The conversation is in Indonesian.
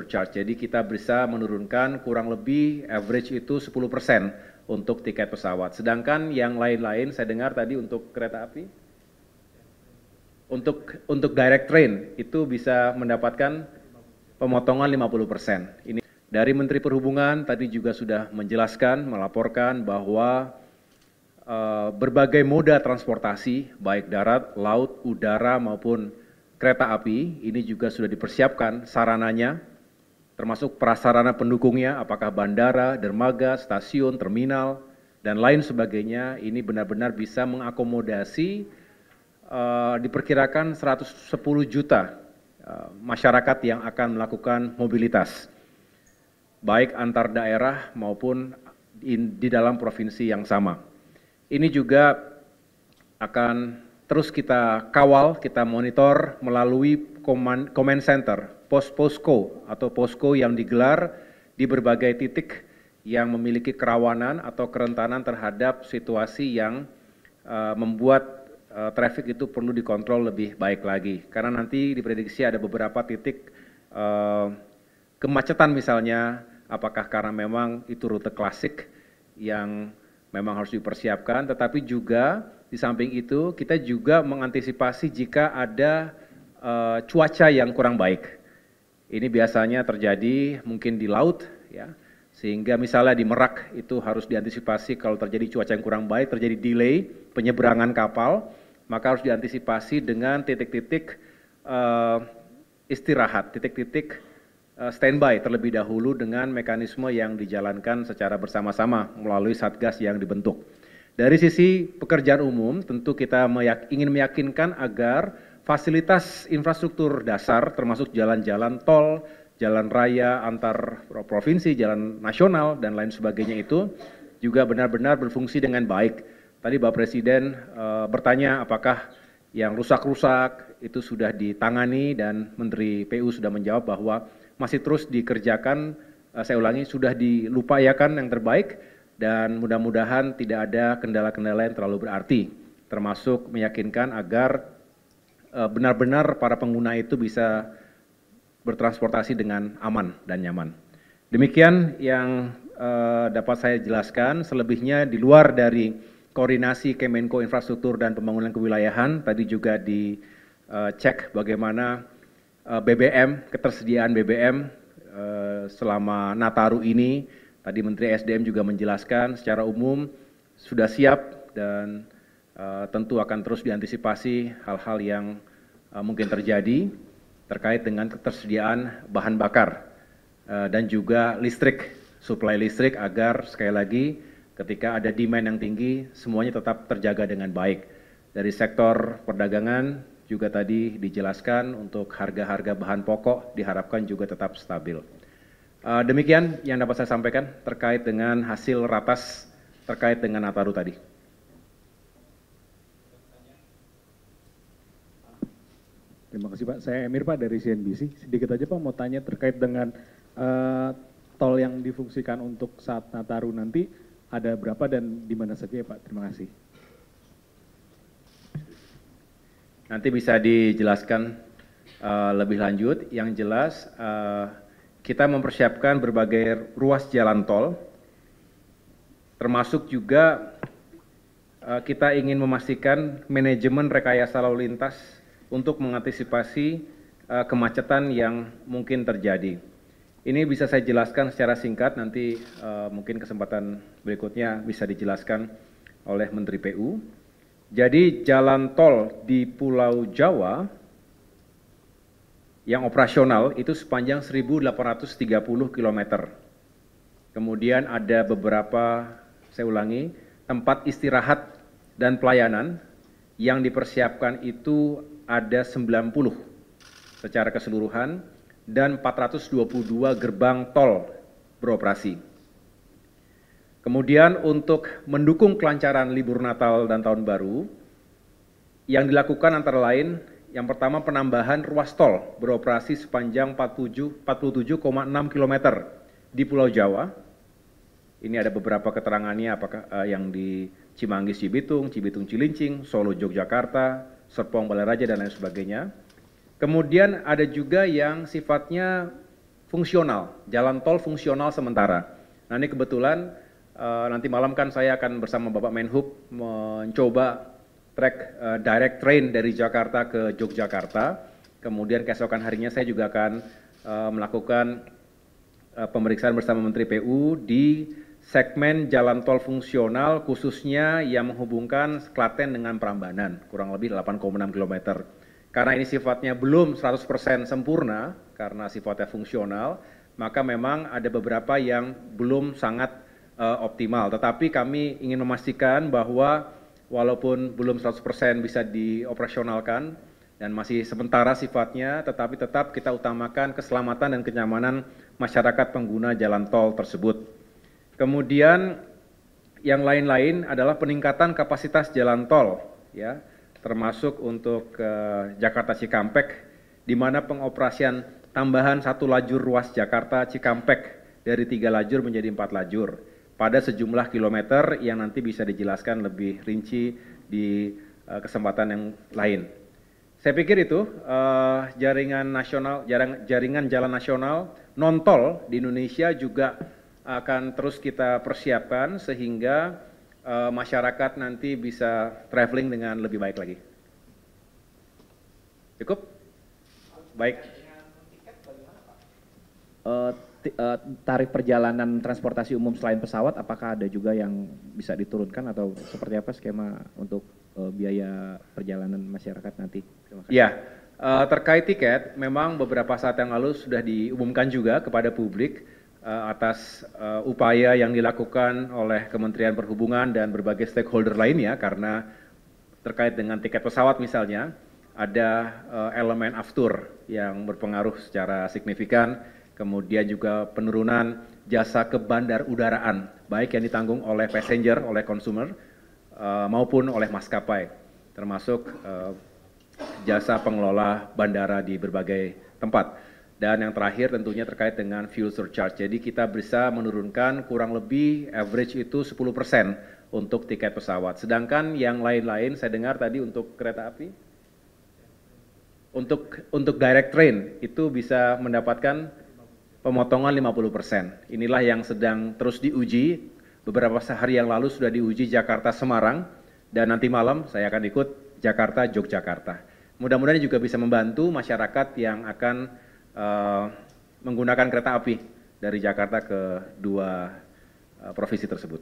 charge. Jadi kita bisa menurunkan kurang lebih average itu 10% untuk tiket pesawat. Sedangkan yang lain-lain saya dengar tadi untuk kereta api, untuk direct train itu bisa mendapatkan pemotongan 50%. Ini dari Menteri Perhubungan tadi juga sudah menjelaskan, melaporkan bahwa berbagai moda transportasi, baik darat, laut, udara maupun kereta api, ini juga sudah dipersiapkan sarananya, termasuk prasarana pendukungnya, apakah bandara, dermaga, stasiun, terminal, dan lain sebagainya, ini benar-benar bisa mengakomodasi diperkirakan 110 juta masyarakat yang akan melakukan mobilitas, baik antar daerah maupun di dalam provinsi yang sama. Ini juga akan terus kita kawal, kita monitor melalui command center, posko atau posko yang digelar di berbagai titik yang memiliki kerawanan atau kerentanan terhadap situasi yang membuat traffic itu perlu dikontrol lebih baik lagi. Karena nanti diprediksi ada beberapa titik kemacetan misalnya, apakah karena memang itu rute klasik yang memang harus dipersiapkan, tetapi juga di samping itu kita juga mengantisipasi jika ada cuaca yang kurang baik. Ini biasanya terjadi mungkin di laut, ya, sehingga misalnya di Merak itu harus diantisipasi kalau terjadi cuaca yang kurang baik, terjadi delay penyeberangan kapal, maka harus diantisipasi dengan titik-titik istirahat, titik-titik standby terlebih dahulu dengan mekanisme yang dijalankan secara bersama-sama melalui satgas yang dibentuk. Dari sisi pekerjaan umum, tentu kita ingin meyakinkan agar fasilitas infrastruktur dasar termasuk jalan-jalan tol, jalan raya antar provinsi, jalan nasional, dan lain sebagainya itu juga benar-benar berfungsi dengan baik. Tadi Bapak Presiden bertanya apakah yang rusak-rusak itu sudah ditangani, dan Menteri PU sudah menjawab bahwa masih terus dikerjakan, saya ulangi, sudah diupayakan yang terbaik, dan mudah-mudahan tidak ada kendala-kendala yang terlalu berarti, termasuk meyakinkan agar benar-benar para pengguna itu bisa bertransportasi dengan aman dan nyaman. Demikian yang dapat saya jelaskan. Selebihnya di luar dari koordinasi Kemenko Infrastruktur dan Pembangunan Kewilayahan, tadi juga dicek bagaimana BBM, ketersediaan BBM selama Nataru ini. Tadi Menteri SDM juga menjelaskan secara umum sudah siap, dan tentu akan terus diantisipasi hal-hal yang mungkin terjadi terkait dengan ketersediaan bahan bakar dan juga listrik, suplai listrik, agar sekali lagi ketika ada demand yang tinggi semuanya tetap terjaga dengan baik. Dari sektor perdagangan juga tadi dijelaskan untuk harga-harga bahan pokok diharapkan juga tetap stabil. Demikian yang dapat saya sampaikan terkait dengan hasil ratas terkait dengan Nataru tadi. Terima kasih Pak. Saya Emir Pak dari CNBC. Sedikit aja Pak mau tanya terkait dengan tol yang difungsikan untuk saat Nataru nanti ada berapa dan di mana saja ya Pak? Terima kasih. Nanti bisa dijelaskan lebih lanjut. Yang jelas kita mempersiapkan berbagai ruas jalan tol, termasuk juga kita ingin memastikan manajemen rekayasa lalu lintas untuk mengantisipasi kemacetan yang mungkin terjadi. Ini bisa saya jelaskan secara singkat, nanti mungkin kesempatan berikutnya bisa dijelaskan oleh Menteri PU. Jadi jalan tol di Pulau Jawa yang operasional itu sepanjang 1.830 km. Kemudian ada beberapa, saya ulangi, tempat istirahat dan pelayanan yang dipersiapkan itu ada 90 secara keseluruhan, dan 422 gerbang tol beroperasi. Kemudian untuk mendukung kelancaran libur Natal dan Tahun Baru, yang dilakukan antara lain, yang pertama penambahan ruas tol beroperasi sepanjang 47,6 km di Pulau Jawa. Ini ada beberapa keterangannya, apakah yang di Cimanggis Cibitung, Cibitung Cilincing, Solo Yogyakarta, Serpong Balaraja, dan lain sebagainya. Kemudian ada juga yang sifatnya fungsional, jalan tol fungsional sementara. Nah ini kebetulan nanti malam kan saya akan bersama Bapak Menhub mencoba trek direct train dari Jakarta ke Yogyakarta. Kemudian keesokan harinya saya juga akan melakukan pemeriksaan bersama Menteri PU di segmen jalan tol fungsional khususnya yang menghubungkan Klaten dengan Prambanan, kurang lebih 8,6 km. Karena ini sifatnya belum 100% sempurna, karena sifatnya fungsional, maka memang ada beberapa yang belum sangat optimal. Tetapi kami ingin memastikan bahwa walaupun belum 100% bisa dioperasionalkan dan masih sementara sifatnya, tetapi tetap kita utamakan keselamatan dan kenyamanan masyarakat pengguna jalan tol tersebut. Kemudian yang lain-lain adalah peningkatan kapasitas jalan tol, ya, termasuk untuk Jakarta Cikampek, di mana pengoperasian tambahan 1 lajur ruas Jakarta Cikampek dari 3 lajur menjadi 4 lajur pada sejumlah kilometer yang nanti bisa dijelaskan lebih rinci di kesempatan yang lain. Saya pikir itu jaringan jalan nasional non tol di Indonesia juga akan terus kita persiapkan sehingga masyarakat nanti bisa traveling dengan lebih baik lagi. Cukup? Baik. Tarif perjalanan transportasi umum selain pesawat, apakah ada juga yang bisa diturunkan atau seperti apa skema untuk biaya perjalanan masyarakat nanti? Terima kasih. Ya, terkait tiket, memang beberapa saat yang lalu sudah diumumkan juga kepada publik atas upaya yang dilakukan oleh Kementerian Perhubungan dan berbagai stakeholder lainnya, karena terkait dengan tiket pesawat misalnya, ada elemen aftur yang berpengaruh secara signifikan, kemudian juga penurunan jasa ke bandar udaraan, baik yang ditanggung oleh passenger, oleh consumer, maupun oleh maskapai, termasuk jasa pengelola bandara di berbagai tempat. Dan yang terakhir tentunya terkait dengan fuel surcharge. Jadi kita bisa menurunkan kurang lebih average itu 10% untuk tiket pesawat. Sedangkan yang lain-lain saya dengar tadi untuk kereta api, untuk direct train itu bisa mendapatkan pemotongan 50%. Inilah yang sedang terus diuji. Beberapa hari yang lalu sudah diuji Jakarta Semarang dan nanti malam saya akan ikut Jakarta Yogyakarta. Mudah-mudahan juga bisa membantu masyarakat yang akan menggunakan kereta api dari Jakarta ke 2 provinsi tersebut.